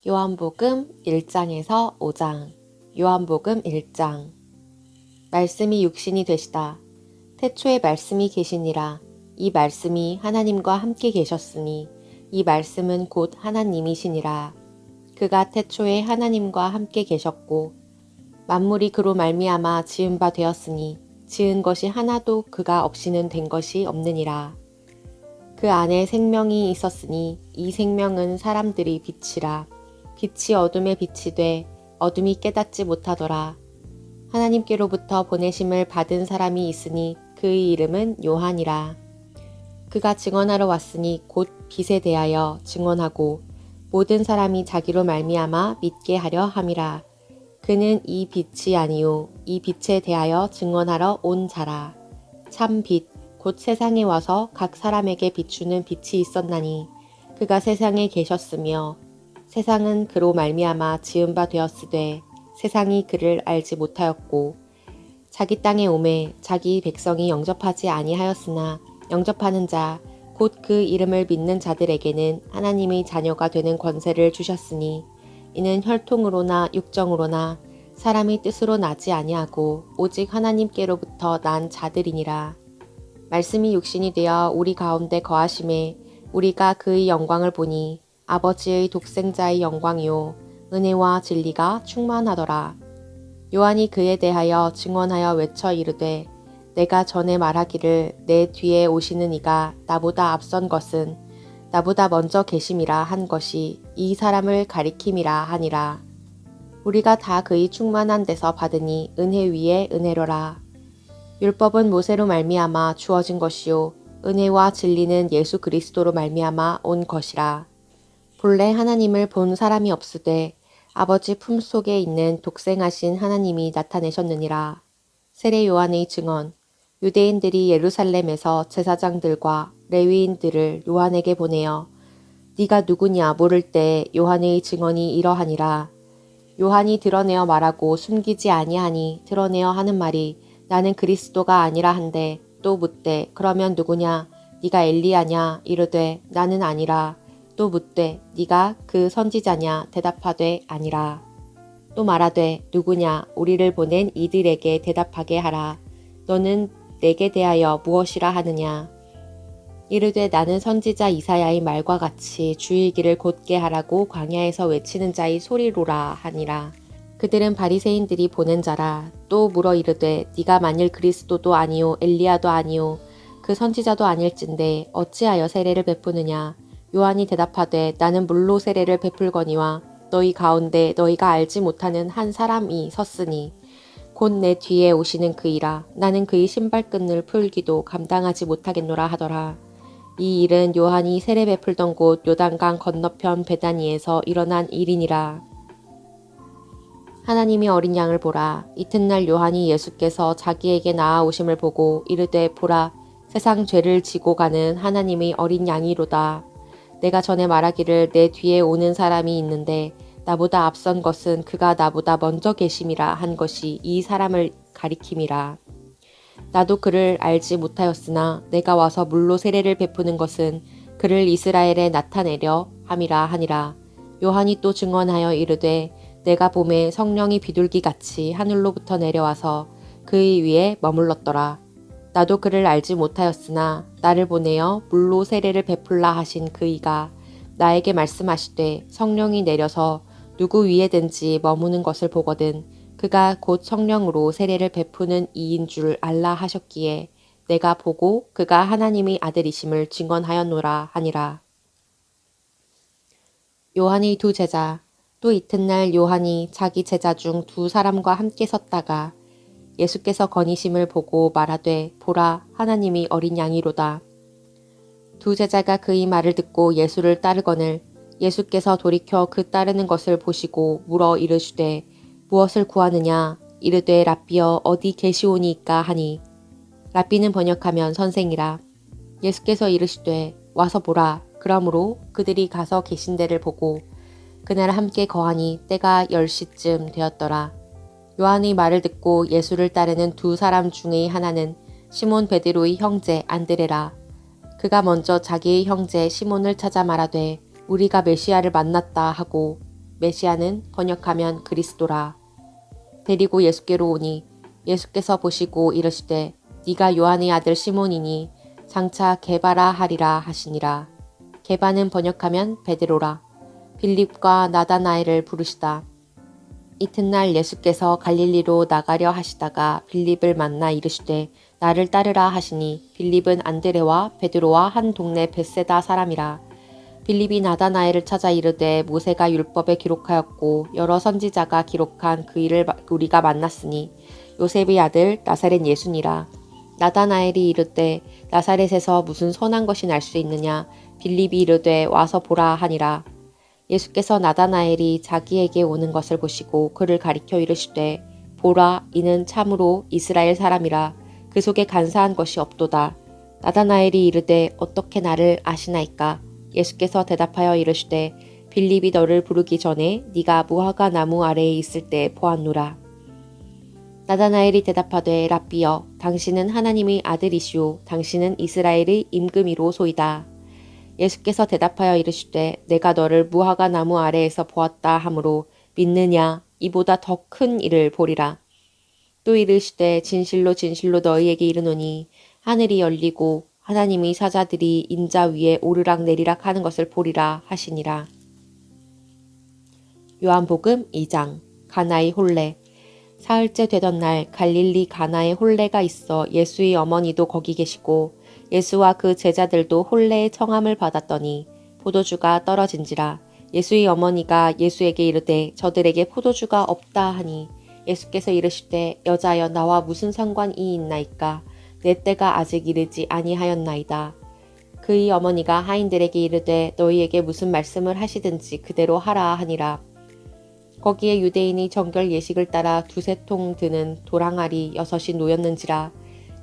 요한복음 1장에서 5장. 요한복음 1장. 말씀이 육신이 되시다. 태초에 말씀이 계시니라. 이 말씀이 하나님과 함께 계셨으니 이 말씀은 곧 하나님이시니라. 그가 태초에 하나님과 함께 계셨고 만물이 그로 말미암아 지은 바 되었으니 지은 것이 하나도 그가 없이는 된 것이 없느니라. 그 안에 생명이 있었으니 이 생명은 사람들이 빛이라. 빛이 어둠에 빛이 돼 어둠이 깨닫지 못하더라. 하나님께로부터 보내심을 받은 사람이 있으니 그의 이름은 요한이라. 그가 증언하러 왔으니 곧 빛에 대하여 증언하고 모든 사람이 자기로 말미암아 믿게 하려 함이라. 그는 이 빛이 아니요 이 빛에 대하여 증언하러 온 자라. 참 빛, 곧 세상에 와서 각 사람에게 비추는 빛이 있었나니 그가 세상에 계셨으며 세상은 그로 말미암아 지은 바 되었으되 세상이 그를 알지 못하였고 자기 땅에 오매 자기 백성이 영접하지 아니하였으나 영접하는 자 곧 그 이름을 믿는 자들에게는 하나님의 자녀가 되는 권세를 주셨으니 이는 혈통으로나 육정으로나 사람의 뜻으로 나지 아니하고 오직 하나님께로부터 난 자들이니라. 말씀이 육신이 되어 우리 가운데 거하심에 우리가 그의 영광을 보니 아버지의 독생자의 영광이요 은혜와 진리가 충만하더라. 요한이 그에 대하여 증언하여 외쳐 이르되 내가 전에 말하기를 내 뒤에 오시는 이가 나보다 앞선 것은 나보다 먼저 계심이라 한 것이 이 사람을 가리킴이라 하니라. 우리가 다 그의 충만한 데서 받으니 은혜 위에 은혜로라. 율법은 모세로 말미암아 주어진 것이요 은혜와 진리는 예수 그리스도로 말미암아 온 것이라. 본래 하나님을 본 사람이 없으되 아버지 품속에 있는 독생하신 하나님이 나타내셨느니라. 세례 요한의 증언. 유대인들이 예루살렘에서 제사장들과 레위인들을 요한에게 보내어 네가 누구냐 물을 때 요한의 증언이 이러하니라. 요한이 드러내어 말하고 숨기지 아니하니 드러내어 하는 말이 나는 그리스도가 아니라 한데 또 묻되 그러면 누구냐 네가 엘리야냐 이르되 나는 아니라 또 묻되 네가 그 선지자냐 대답하되 아니라. 또 말하되 누구냐 우리를 보낸 이들에게 대답하게 하라. 너는 내게 대하여 무엇이라 하느냐. 이르되 나는 선지자 이사야의 말과 같이 주의 길을 곧게 하라고 광야에서 외치는 자의 소리로라 하니라. 그들은 바리새인들이 보낸 자라. 또 물어 이르되 네가 만일 그리스도도 아니요 엘리야도 아니요 그 선지자도 아닐진데 어찌하여 세례를 베푸느냐. 요한이 대답하되 나는 물로 세례를 베풀거니와 너희 가운데 너희가 알지 못하는 한 사람이 섰으니 곧 내 뒤에 오시는 그이라. 나는 그의 신발끈을 풀기도 감당하지 못하겠노라 하더라. 이 일은 요한이 세례 베풀던 곳 요단강 건너편 베다니에서 일어난 일이니라. 하나님이 어린 양을 보라. 이튿날 요한이 예수께서 자기에게 나아오심을 보고 이르되 보라 세상 죄를 지고 가는 하나님의 어린 양이로다. 내가 전에 말하기를 내 뒤에 오는 사람이 있는데 나보다 앞선 것은 그가 나보다 먼저 계심이라 한 것이 이 사람을 가리킴이라. 나도 그를 알지 못하였으나 내가 와서 물로 세례를 베푸는 것은 그를 이스라엘에 나타내려 함이라 하니라. 요한이 또 증언하여 이르되 내가 봄에 성령이 비둘기같이 하늘로부터 내려와서 그의 위에 머물렀더라. 나도 그를 알지 못하였으나 나를 보내어 물로 세례를 베풀라 하신 그이가 나에게 말씀하시되 성령이 내려서 누구 위에든지 머무는 것을 보거든 그가 곧 성령으로 세례를 베푸는 이인 줄 알라 하셨기에 내가 보고 그가 하나님의 아들이심을 증언하였노라 하니라. 요한의 두 제자. 또 이튿날 요한이 자기 제자 중 두 사람과 함께 섰다가 예수께서 거니심을 보고 말하되 보라 하나님이 어린 양이로다. 두 제자가 그의 말을 듣고 예수를 따르거늘 예수께서 돌이켜 그 따르는 것을 보시고 물어 이르시되 무엇을 구하느냐. 이르되 랍비여 어디 계시오니이까 하니 랍비는 번역하면 선생이라. 예수께서 이르시되 와서 보라. 그러므로 그들이 가서 계신 데를 보고 그날 함께 거하니 때가 10시쯤 되었더라. 요한의 말을 듣고 예수를 따르는 두 사람 중의 하나는 시몬 베드로의 형제 안드레라. 그가 먼저 자기의 형제 시몬을 찾아 말하되 우리가 메시아를 만났다 하고 메시아는 번역하면 그리스도라. 데리고 예수께로 오니 예수께서 보시고 이르시되 네가 요한의 아들 시몬이니 장차 게바라 하리라 하시니라. 게바는 번역하면 베드로라. 빌립과 나다나엘을 부르시다. 이튿날 예수께서 갈릴리로 나가려 하시다가 빌립을 만나 이르시되 나를 따르라 하시니 빌립은 안드레와 베드로와 한 동네 벳세다 사람이라. 빌립이 나다나엘을 찾아 이르되 모세가 율법에 기록하였고 여러 선지자가 기록한 그 일을 우리가 만났으니 요셉의 아들 나사렛 예수니라. 나다나엘이 이르되 나사렛에서 무슨 선한 것이 날 수 있느냐. 빌립이 이르되 와서 보라 하니라. 예수께서 나다나엘이 자기에게 오는 것을 보시고 그를 가리켜 이르시되 보라 이는 참으로 이스라엘 사람이라. 그 속에 간사한 것이 없도다. 나다나엘이 이르되 어떻게 나를 아시나이까. 예수께서 대답하여 이르시되 빌립이 너를 부르기 전에 네가 무화과 나무 아래에 있을 때 보았노라. 나다나엘이 대답하되 랍비여 당신은 하나님의 아들이시오 당신은 이스라엘의 임금이로소이다. 예수께서 대답하여 이르시되 내가 너를 무화과 나무 아래에서 보았다 하므로 믿느냐. 이보다 더 큰 일을 보리라. 또 이르시되 진실로 진실로 너희에게 이르노니 하늘이 열리고 하나님의 사자들이 인자 위에 오르락 내리락 하는 것을 보리라 하시니라. 요한복음 2장. 가나의 혼례. 사흘째 되던 날 갈릴리 가나에 혼례가 있어 예수의 어머니도 거기 계시고 예수와 그 제자들도 혼례의 청함을 받았더니 포도주가 떨어진지라. 예수의 어머니가 예수에게 이르되 저들에게 포도주가 없다 하니 예수께서 이르시되 여자여 나와 무슨 상관이 있나이까. 내 때가 아직 이르지 아니하였나이다. 그의 어머니가 하인들에게 이르되 너희에게 무슨 말씀을 하시든지 그대로 하라 하니라. 거기에 유대인이 정결 예식을 따라 두세 통 드는 돌항아리 6이 놓였는지라.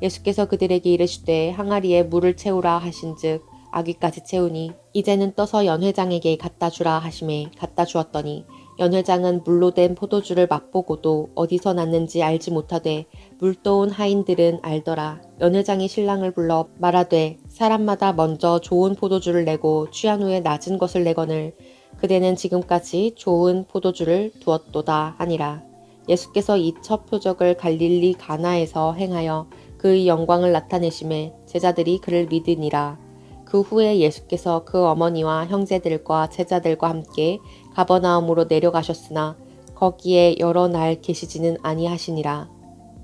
예수께서 그들에게 이르시되 항아리에 물을 채우라 하신즉 아귀까지 채우니 이제는 떠서 연회장에게 갖다 주라 하시매 갖다 주었더니 연회장은 물로 된 포도주를 맛보고도 어디서 났는지 알지 못하되 물 떠온 하인들은 알더라. 연회장이 신랑을 불러 말하되 사람마다 먼저 좋은 포도주를 내고 취한 후에 낮은 것을 내거늘 그대는 지금까지 좋은 포도주를 두었도다 하니라. 예수께서 이 첫 표적을 갈릴리 가나에서 행하여 그의 영광을 나타내심에 제자들이 그를 믿으니라. 그 후에 예수께서 그 어머니와 형제들과 제자들과 함께 가버나움으로 내려가셨으나 거기에 여러 날 계시지는 아니하시니라.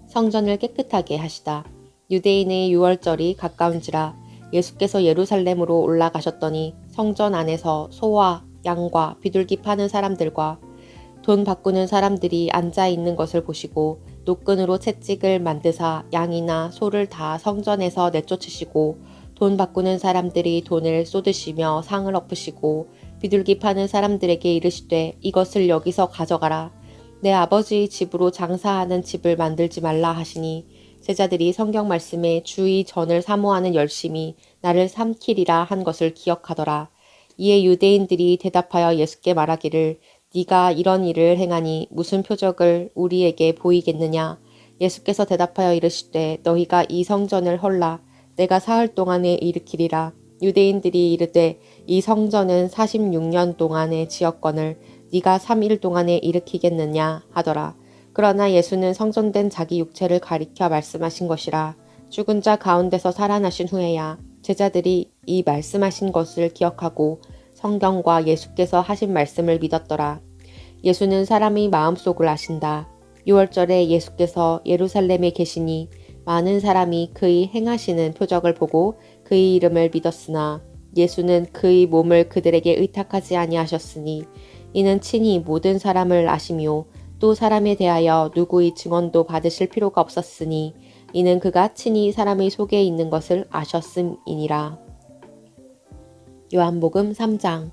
성전을 깨끗하게 하시다. 유대인의 유월절이 가까운지라. 예수께서 예루살렘으로 올라가셨더니 성전 안에서 소와 양과 비둘기 파는 사람들과 돈 바꾸는 사람들이 앉아 있는 것을 보시고 노끈으로 채찍을 만드사 양이나 소를 다 성전에서 내쫓으시고 돈 바꾸는 사람들이 돈을 쏟으시며 상을 엎으시고 비둘기 파는 사람들에게 이르시되 이것을 여기서 가져가라. 내 아버지의 집으로 장사하는 집을 만들지 말라 하시니 제자들이 성경 말씀에 주의 전을 사모하는 열심이 나를 삼키리라 한 것을 기억하더라. 이에 유대인들이 대답하여 예수께 말하기를 네가 이런 일을 행하니 무슨 표적을 우리에게 보이겠느냐. 예수께서 대답하여 이르시되 너희가 이 성전을 헐라. 내가 사흘 동안에 일으키리라. 유대인들이 이르되 이 성전은 46년 동안에 지었거늘 네가 3일 동안에 일으키겠느냐 하더라. 그러나 예수는 성전된 자기 육체를 가리켜 말씀하신 것이라. 죽은 자 가운데서 살아나신 후에야 제자들이 이 말씀하신 것을 기억하고 성경과 예수께서 하신 말씀을 믿었더라. 예수는 사람의 마음속을 아신다. 6월절에 예수께서 예루살렘에 계시니 많은 사람이 그의 행하시는 표적을 보고 그의 이름을 믿었으나 예수는 그의 몸을 그들에게 의탁하지 아니하셨으니 이는 친히 모든 사람을 아시며 또 사람에 대하여 누구의 증언도 받으실 필요가 없었으니 이는 그가 친히 사람의 속에 있는 것을 아셨음이니라. 요한복음 3장.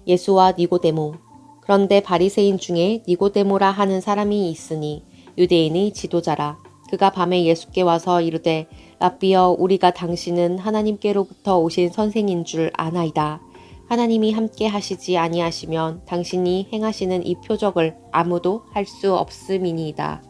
예수와 니고데모. 그런데 바리새인 중에 니고데모라 하는 사람이 있으니 유대인의 지도자라. 그가 밤에 예수께 와서 이르되 랍비여 우리가 당신은 하나님께로부터 오신 선생인 줄 아나이다. 하나님이 함께 하시지 아니하시면 당신이 행하시는 이 표적을 아무도 할 수 없음이니이다.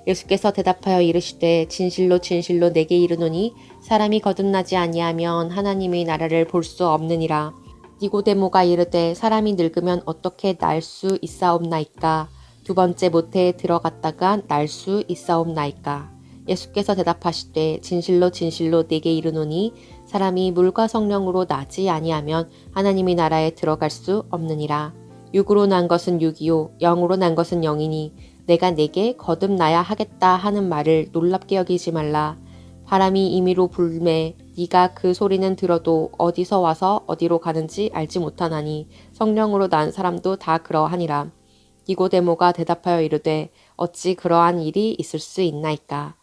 예수께서 대답하여 이르시되 진실로 진실로 내게 이르노니 사람이 거듭나지 아니하면 하나님의 나라를 볼 수 없느니라. 니고데모가 이르되 사람이 늙으면 어떻게 날 수 있사옵나이까? 두 번째 모태에 들어갔다가 날 수 있사옵나이까? 예수께서 대답하시되 진실로 진실로 네게 이르노니 사람이 물과 성령으로 나지 아니하면 하나님의 나라에 들어갈 수 없느니라. 육으로 난 것은 육이요 영으로 난 것은 영이니 내가 네게 거듭나야 하겠다 하는 말을 놀랍게 여기지 말라. 바람이 임의로 불매 네가 그 소리는 들어도 어디서 와서 어디로 가는지 알지 못하나니 성령으로 난 사람도 다 그러하니라. 니고데모가 대답하여 이르되 어찌 그러한 일이 있을 수 있나이까?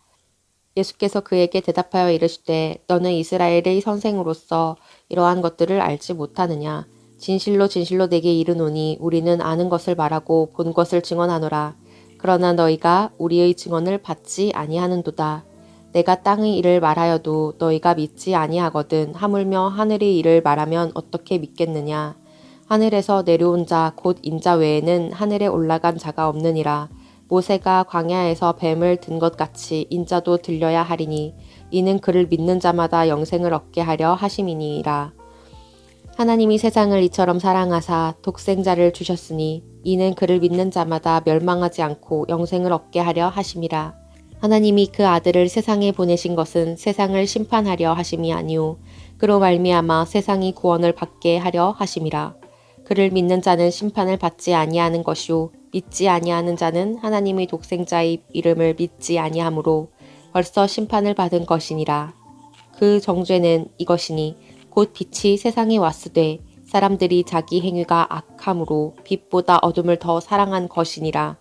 예수께서 그에게 대답하여 이르시되 너는 이스라엘의 선생으로서 이러한 것들을 알지 못하느냐? 진실로 진실로 내게 이르노니 우리는 아는 것을 말하고 본 것을 증언하노라. 그러나 너희가 우리의 증언을 받지 아니하는도다. 내가 땅의 일을 말하여도 너희가 믿지 아니하거든 하물며 하늘의 일을 말하면 어떻게 믿겠느냐. 하늘에서 내려온 자 곧 인자 외에는 하늘에 올라간 자가 없느니라. 모세가 광야에서 뱀을 든 것 같이 인자도 들려야 하리니 이는 그를 믿는 자마다 영생을 얻게 하려 하심이니라. 하나님이 세상을 이처럼 사랑하사 독생자를 주셨으니 이는 그를 믿는 자마다 멸망하지 않고 영생을 얻게 하려 하심이라. 하나님이 그 아들을 세상에 보내신 것은 세상을 심판하려 하심이 아니오 그로 말미암아 세상이 구원을 받게 하려 하심이라. 그를 믿는 자는 심판을 받지 아니하는 것이요 믿지 아니하는 자는 하나님의 독생자의 이름을 믿지 아니하므로 벌써 심판을 받은 것이니라. 그 정죄는 이것이니 곧 빛이 세상에 왔으되 사람들이 자기 행위가 악함으로 빛보다 어둠을 더 사랑한 것이니라.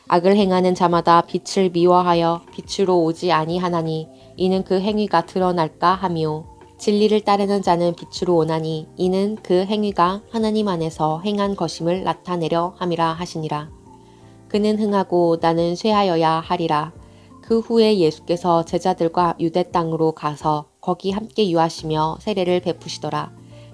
악을 행하는 자마다 빛을 미워하여 빛으로 오지 아니하나니 이는 그 행위가 드러날까 하며 진리를 따르는 자는 빛으로 오나니 이는 그 행위가 하나님 안에서 행한 것임을 나타내려 함이라 하시니라. 그는 흥하고 나는 쇠하여야 하리라. 그 후에 예수께서 제자들과 유대 땅으로 가서 거기 함께 유하시며 세례를 베푸시더라.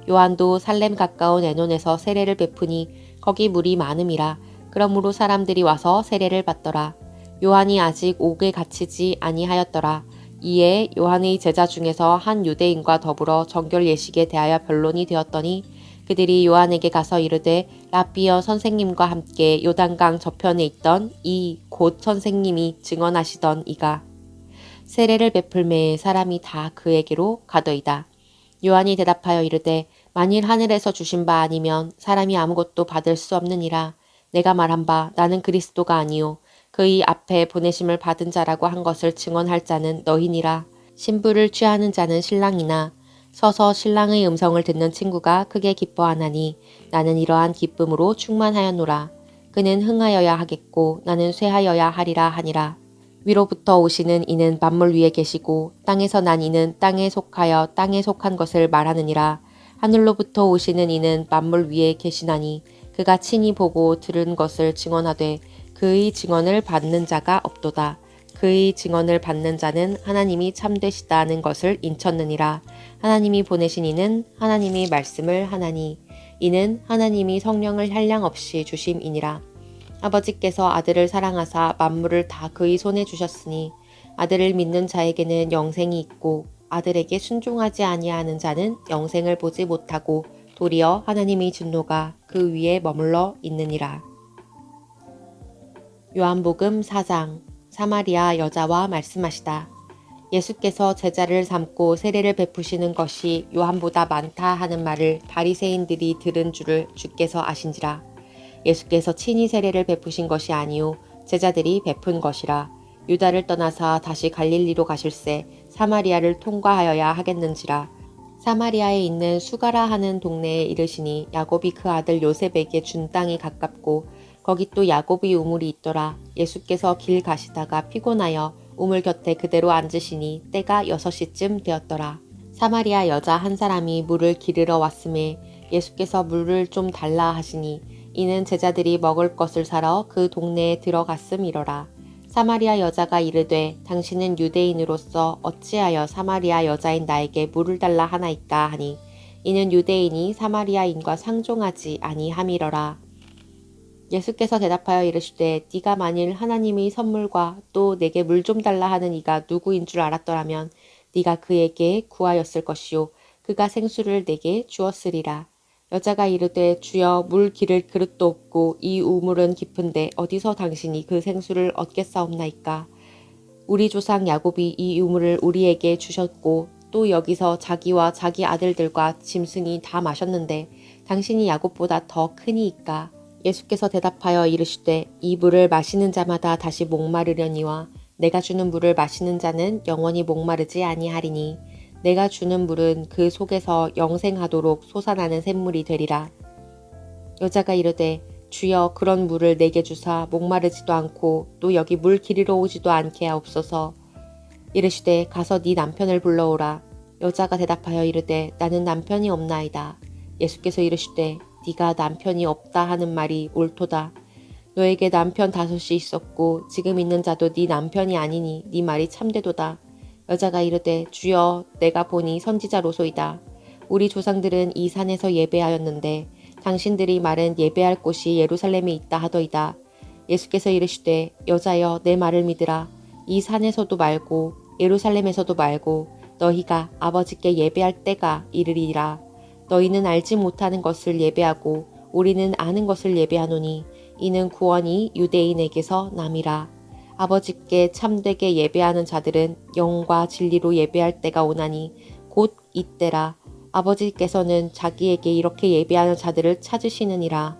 요한도 살렘 가까운 에논에서 세례를 베푸니 거기 물이 많음이라. 그러므로 사람들이 와서 세례를 받더라. 요한이 아직 옥에 갇히지 아니하였더라. 이에 요한의 제자 중에서 한 유대인과 더불어 정결 예식에 대하여 변론이 되었더니 그들이 요한에게 가서 이르되 라비어 선생님과 함께 요단강 저편에 있던 이 곧 선생님이 증언하시던 이가 세례를 베풀매 사람이 다 그에게로 가더이다. 요한이 대답하여 이르되 만일 하늘에서 주신 바 아니면 사람이 아무것도 받을 수 없느니라. 내가 말한 바 나는 그리스도가 아니요 그의 앞에 보내심을 받은 자라고 한 것을 증언할 자는 너희니라. 신부를 취하는 자는 신랑이나 서서 신랑의 음성을 듣는 친구가 크게 기뻐하나니 나는 이러한 기쁨으로 충만하였노라. 그는 흥하여야 하겠고 나는 쇠하여야 하리라 하니라. 위로부터 오시는 이는 만물 위에 계시고 땅에서 난 이는 땅에 속하여 땅에 속한 것을 말하느니라. 하늘로부터 오시는 이는 만물 위에 계시나니 그가 친히 보고 들은 것을 증언하되 그의 증언을 받는 자가 없도다. 그의 증언을 받는 자는 하나님이 참되시다는 것을 인쳤느니라. 하나님이 보내신 이는 하나님이 말씀을 하나니 이는 하나님이 성령을 한량없이 주심이니라. 아버지께서 아들을 사랑하사 만물을 다 그의 손에 주셨으니 아들을 믿는 자에게는 영생이 있고 아들에게 순종하지 아니하는 자는 영생을 보지 못하고 도리어 하나님의 진노가 그 위에 머물러 있느니라. 요한복음 4장 사마리아 여자와 말씀하시다. 예수께서 제자를 삼고 세례를 베푸시는 것이 요한보다 많다 하는 말을 바리새인들이 들은 줄을 주께서 아신지라. 예수께서 친히 세례를 베푸신 것이 아니요 제자들이 베푼 것이라. 유다를 떠나사 다시 갈릴리로 가실새 사마리아를 통과하여야 하겠는지라. 사마리아에 있는 수가라 하는 동네에 이르시니 야곱이 그 아들 요셉에게 준 땅이 가깝고 거기 또 야곱의 우물이 있더라. 예수께서 길 가시다가 피곤하여 우물 곁에 그대로 앉으시니 때가 6시쯤 되었더라. 사마리아 여자 한 사람이 물을 기르러 왔음에 예수께서 물을 좀 달라 하시니 이는 제자들이 먹을 것을 사러 그 동네에 들어갔음이러라. 사마리아 여자가 이르되 당신은 유대인으로서 어찌하여 사마리아 여자인 나에게 물을 달라 하나이까 하니 이는 유대인이 사마리아인과 상종하지 아니함이러라. 예수께서 대답하여 이르시되 네가 만일 하나님의 선물과 또 내게 물 좀 달라 하는 이가 누구인 줄 알았더라면 네가 그에게 구하였을 것이요 그가 생수를 내게 주었으리라. 여자가 이르되 주여 물 기를 그릇도 없고 이 우물은 깊은데 어디서 당신이 그 생수를 얻겠사옵나이까. 우리 조상 야곱이 이 우물을 우리에게 주셨고 또 여기서 자기와 자기 아들들과 짐승이 다 마셨는데 당신이 야곱보다 더 크니이까. 예수께서 대답하여 이르시되 이 물을 마시는 자마다 다시 목마르려니와 내가 주는 물을 마시는 자는 영원히 목마르지 아니하리니 내가 주는 물은 그 속에서 영생하도록 솟아나는 샘물이 되리라. 여자가 이르되 주여 그런 물을 내게 주사 목마르지도 않고 또 여기 물 기르러 오지도 않게 하옵소서. 이르시되 가서 네 남편을 불러오라. 여자가 대답하여 이르되 나는 남편이 없나이다. 예수께서 이르시되 네가 남편이 없다 하는 말이 옳도다. 너에게 남편 5이 있었고 지금 있는 자도 네 남편이 아니니 네 말이 참되도다. 여자가 이르되 주여 내가 보니 선지자로소이다. 우리 조상들은 이 산에서 예배하였는데 당신들이 말은 예배할 곳이 예루살렘에 있다 하더이다. 예수께서 이르시되 여자여 내 말을 믿으라. 이 산에서도 말고 예루살렘에서도 말고 너희가 아버지께 예배할 때가 이르리라. 너희는 알지 못하는 것을 예배하고 우리는 아는 것을 예배하노니 이는 구원이 유대인에게서 남이라. 아버지께 참되게 예배하는 자들은 영과 진리로 예배할 때가 오나니 곧 이때라. 아버지께서는 자기에게 이렇게 예배하는 자들을 찾으시느니라.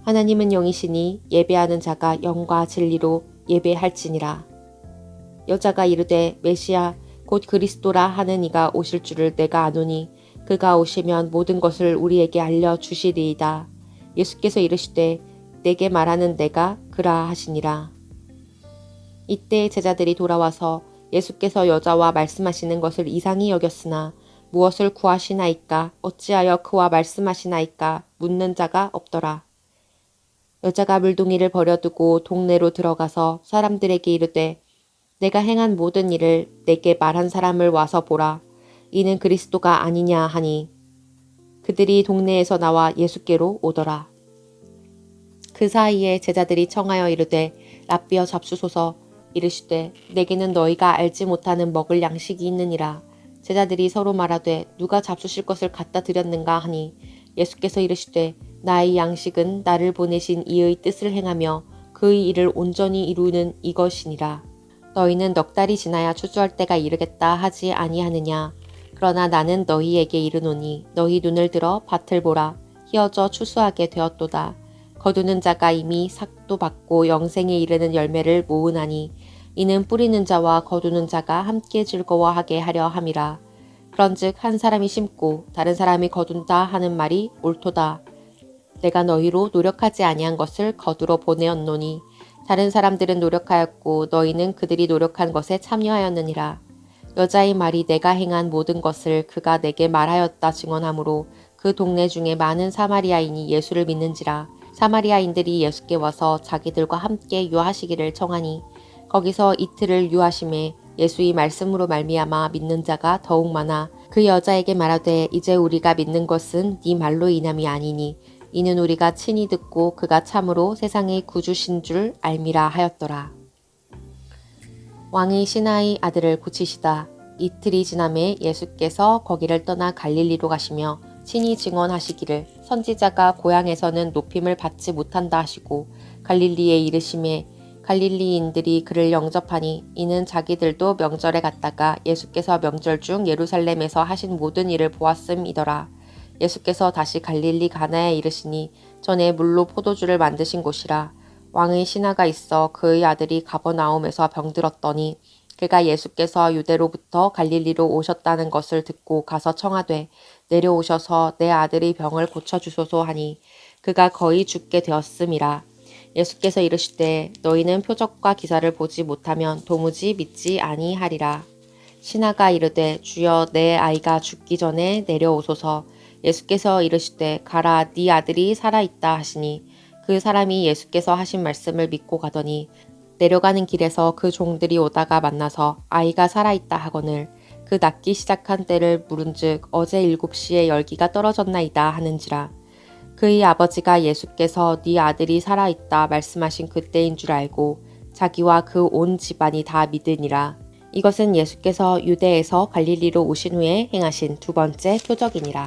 하나님은 영이시니 예배하는 자가 영과 진리로 예배할지니라. 여자가 이르되 메시아 곧 그리스도라 하는 이가 오실 줄을 내가 아노니 그가 오시면 모든 것을 우리에게 알려주시리이다. 예수께서 이르시되 내게 말하는 내가 그라 하시니라. 이때 제자들이 돌아와서 예수께서 여자와 말씀하시는 것을 이상히 여겼으나 무엇을 구하시나이까 어찌하여 그와 말씀하시나이까 묻는 자가 없더라. 여자가 물동이를 버려두고 동네로 들어가서 사람들에게 이르되 내가 행한 모든 일을 내게 말한 사람을 와서 보라. 이는 그리스도가 아니냐 하니 그들이 동네에서 나와 예수께로 오더라. 그 사이에 제자들이 청하여 이르되 랍비여 잡수소서. 이르시되 내게는 너희가 알지 못하는 먹을 양식이 있느니라. 제자들이 서로 말하되 누가 잡수실 것을 갖다 드렸는가 하니 예수께서 이르시되 나의 양식은 나를 보내신 이의 뜻을 행하며 그의 일을 온전히 이루는 이것이니라. 너희는 넉 달이 지나야 추수할 때가 이르겠다 하지 아니하느냐. 그러나 나는 너희에게 이르노니 너희 눈을 들어 밭을 보라. 희어져 추수하게 되었도다. 거두는 자가 이미 삭도 받고 영생에 이르는 열매를 모으나니 이는 뿌리는 자와 거두는 자가 함께 즐거워하게 하려 함이라. 그런즉 한 사람이 심고 다른 사람이 거둔다 하는 말이 옳도다. 내가 너희로 노력하지 아니한 것을 거두러 보내었노니 다른 사람들은 노력하였고 너희는 그들이 노력한 것에 참여하였느니라. 여자의 말이 내가 행한 모든 것을 그가 내게 말하였다 증언하므로 그 동네 중에 많은 사마리아인이 예수를 믿는지라. 사마리아인들이 예수께 와서 자기들과 함께 유하시기를 청하니 거기서 이틀을 유하심에 예수의 말씀으로 말미암아 믿는 자가 더욱 많아 그 여자에게 말하되 이제 우리가 믿는 것은 네 말로 인함이 아니니 이는 우리가 친히 듣고 그가 참으로 세상의 구주신 줄 알미라 하였더라. 왕이 신하의 아들을 고치시다. 이틀이 지남에 예수께서 거기를 떠나 갈릴리로 가시며 친히 증언하시기를 선지자가 고향에서는 높임을 받지 못한다 하시고 갈릴리에 이르심에 갈릴리인들이 그를 영접하니 이는 자기들도 명절에 갔다가 예수께서 명절 중 예루살렘에서 하신 모든 일을 보았음이더라. 예수께서 다시 갈릴리 가나에 이르시니 전에 물로 포도주를 만드신 곳이라. 왕의 신하가 있어 그의 아들이 가버나움에서 병들었더니 그가 예수께서 유대로부터 갈릴리로 오셨다는 것을 듣고 가서 청하되 내려오셔서 내 아들의 병을 고쳐주소서 하니 그가 거의 죽게 되었음이라. 예수께서 이르시되 너희는 표적과 기사를 보지 못하면 도무지 믿지 아니하리라. 신하가 이르되 주여 내 아이가 죽기 전에 내려오소서. 예수께서 이르시되 가라 네 아들이 살아있다 하시니 그 사람이 예수께서 하신 말씀을 믿고 가더니 내려가는 길에서 그 종들이 오다가 만나서 아이가 살아있다 하거늘 그 낫기 시작한 때를 물은즉 어제 7시에 열기가 떨어졌나이다 하는지라. 그의 아버지가 예수께서 네 아들이 살아있다 말씀하신 그때인 줄 알고 자기와 그 온 집안이 다 믿으니라. 이것은 예수께서 유대에서 갈릴리로 오신 후에 행하신 두 번째 표적이니라.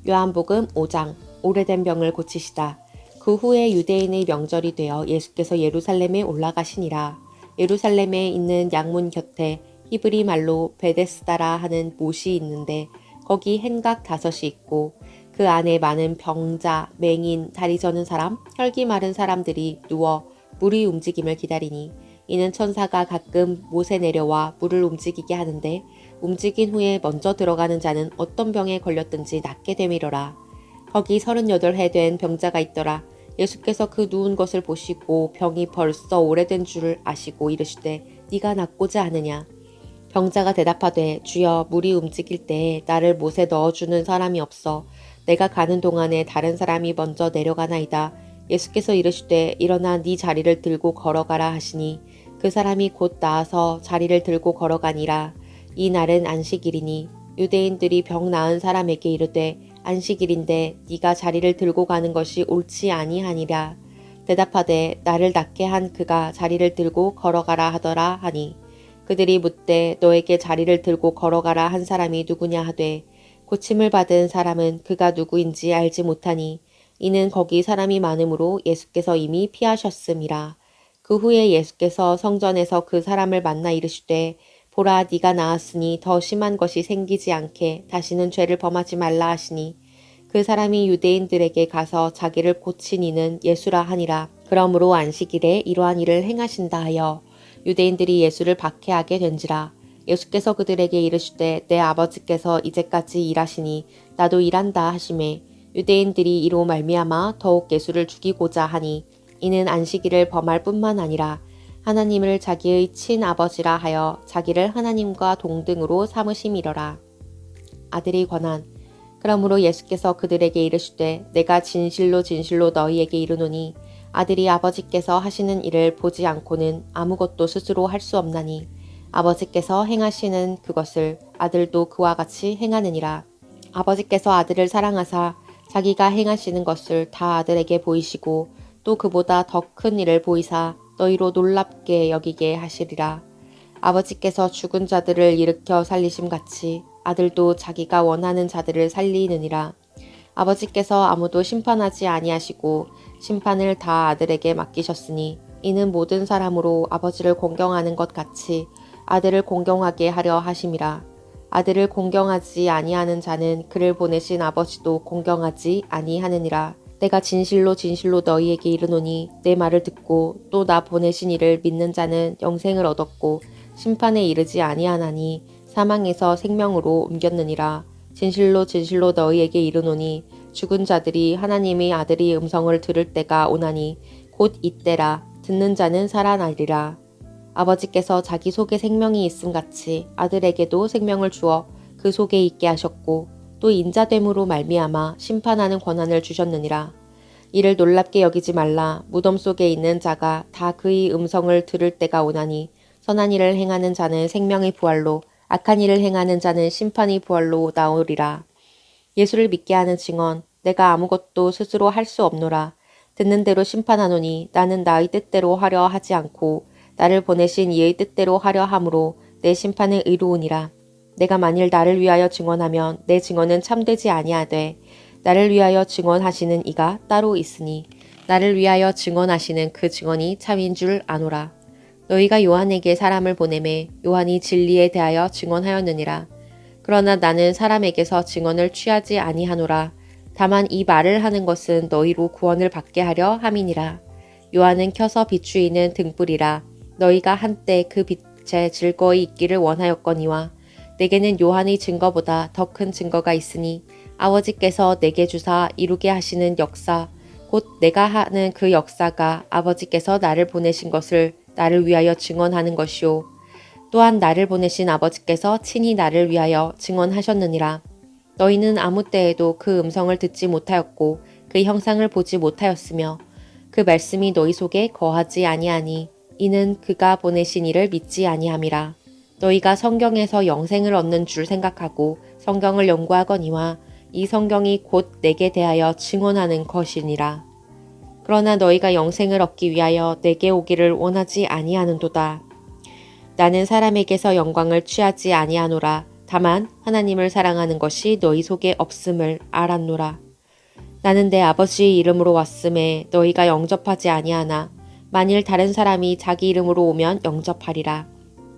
요한복음 5장. 오래된 병을 고치시다. 그 후에 유대인의 명절이 되어 예수께서 예루살렘에 올라가시니라. 예루살렘에 있는 양문 곁에 히브리 말로 베데스다라 하는 못이 있는데 거기 행각 5이 있고 그 안에 많은 병자, 맹인, 다리 저는 사람, 혈기 마른 사람들이 누워 물이 움직임을 기다리니 이는 천사가 가끔 못에 내려와 물을 움직이게 하는데 움직인 후에 먼저 들어가는 자는 어떤 병에 걸렸든지 낫게 되미러라. 거기 38해 된 병자가 있더라. 예수께서 그 누운 것을 보시고 병이 벌써 오래된 줄을 아시고 이르시되 네가 낫고자 하느냐. 병자가 대답하되 주여 물이 움직일 때에 나를 못에 넣어주는 사람이 없어 내가 가는 동안에 다른 사람이 먼저 내려가나이다. 예수께서 이르시되 일어나 네 자리를 들고 걸어가라 하시니 그 사람이 곧 나아서 자리를 들고 걸어가니라. 이 날은 안식일이니 유대인들이 병 나은 사람에게 이르되 안식일인데 네가 자리를 들고 가는 것이 옳지 아니하니라. 대답하되 나를 낫게 한 그가 자리를 들고 걸어가라 하더라 하니 그들이 묻되 너에게 자리를 들고 걸어가라 한 사람이 누구냐 하되 고침을 받은 사람은 그가 누구인지 알지 못하니 이는 거기 사람이 많으므로 예수께서 이미 피하셨음이라. 그 후에 예수께서 성전에서 그 사람을 만나 이르시되 보라 네가 나았으니 더 심한 것이 생기지 않게 다시는 죄를 범하지 말라 하시니 그 사람이 유대인들에게 가서 자기를 고친 이는 예수라 하니라. 그러므로 안식일에 이러한 일을 행하신다 하여 유대인들이 예수를 박해하게 된지라. 예수께서 그들에게 이르시되 내 아버지께서 이제까지 일하시니 나도 일한다 하시매 유대인들이 이로 말미암아 더욱 예수를 죽이고자 하니 이는 안식일을 범할 뿐만 아니라 하나님을 자기의 친아버지라 하여 자기를 하나님과 동등으로 삼으심이러라. 아들이 권한. 그러므로 예수께서 그들에게 이르시되 내가 진실로 진실로 너희에게 이르노니 아들이 아버지께서 하시는 일을 보지 않고는 아무것도 스스로 할 수 없나니 아버지께서 행하시는 그것을 아들도 그와 같이 행하느니라. 아버지께서 아들을 사랑하사 자기가 행하시는 것을 다 아들에게 보이시고 또 그보다 더 큰 일을 보이사 너희로 놀랍게 여기게 하시리라. 아버지께서 죽은 자들을 일으켜 살리심 같이 아들도 자기가 원하는 자들을 살리느니라. 아버지께서 아무도 심판하지 아니하시고 심판을 다 아들에게 맡기셨으니 이는 모든 사람으로 아버지를 공경하는 것 같이 아들을 공경하게 하려 하심이라. 아들을 공경하지 아니하는 자는 그를 보내신 아버지도 공경하지 아니하느니라. 내가 진실로 진실로 너희에게 이르노니 내 말을 듣고 또 나 보내신 이를 믿는 자는 영생을 얻었고 심판에 이르지 아니하나니 사망에서 생명으로 옮겼느니라. 진실로 진실로 너희에게 이르노니 죽은 자들이 하나님의 아들의 음성을 들을 때가 오나니 곧 이때라. 듣는 자는 살아나리라. 아버지께서 자기 속에 생명이 있음 같이 아들에게도 생명을 주어 그 속에 있게 하셨고 또 인자됨으로 말미암아 심판하는 권한을 주셨느니라. 이를 놀랍게 여기지 말라. 무덤 속에 있는 자가 다 그의 음성을 들을 때가 오나니 선한 일을 행하는 자는 생명의 부활로 악한 일을 행하는 자는 심판의 부활로 나오리라. 예수를 믿게 하는 증언. 내가 아무것도 스스로 할 수 없노라. 듣는 대로 심판하노니 나는 나의 뜻대로 하려 하지 않고 나를 보내신 이의 뜻대로 하려 함으로 내 심판은 의로우니라. 내가 만일 나를 위하여 증언하면 내 증언은 참되지 아니하되 나를 위하여 증언하시는 이가 따로 있으니 나를 위하여 증언하시는 그 증언이 참인 줄 아노라. 너희가 요한에게 사람을 보내매 요한이 진리에 대하여 증언하였느니라. 그러나 나는 사람에게서 증언을 취하지 아니하노라. 다만 이 말을 하는 것은 너희로 구원을 받게 하려 함이니라. 요한은 켜서 비추이는 등불이라. 너희가 한때 그 빛에 즐거이 있기를 원하였거니와 내게는 요한의 증거보다 더 큰 증거가 있으니 아버지께서 내게 주사 이루게 하시는 역사 곧 내가 하는 그 역사가 아버지께서 나를 보내신 것을 나를 위하여 증언하는 것이요 또한 나를 보내신 아버지께서 친히 나를 위하여 증언하셨느니라. 너희는 아무 때에도 그 음성을 듣지 못하였고 그 형상을 보지 못하였으며 그 말씀이 너희 속에 거하지 아니하니 이는 그가 보내신 이를 믿지 아니함이라. 너희가 성경에서 영생을 얻는 줄 생각하고 성경을 연구하거니와 이 성경이 곧 내게 대하여 증언하는 것이니라. 그러나 너희가 영생을 얻기 위하여 내게 오기를 원하지 아니하는도다. 나는 사람에게서 영광을 취하지 아니하노라. 다만 하나님을 사랑하는 것이 너희 속에 없음을 알았노라. 나는 내 아버지의 이름으로 왔음에 너희가 영접하지 아니하나 만일 다른 사람이 자기 이름으로 오면 영접하리라.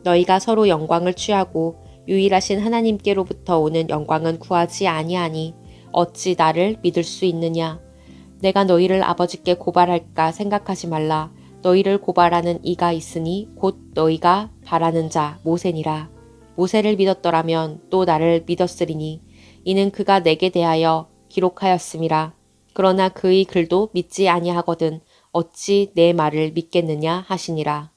너희가 서로 영광을 취하고 유일하신 하나님께로부터 오는 영광은 구하지 아니하니 어찌 나를 믿을 수 있느냐. 내가 너희를 아버지께 고발할까 생각하지 말라. 너희를 고발하는 이가 있으니 곧 너희가 바라는 자 모세니라. 모세를 믿었더라면 또 나를 믿었으리니 이는 그가 내게 대하여 기록하였음이라. 그러나 그의 글도 믿지 아니하거든 어찌 내 말을 믿겠느냐 하시니라.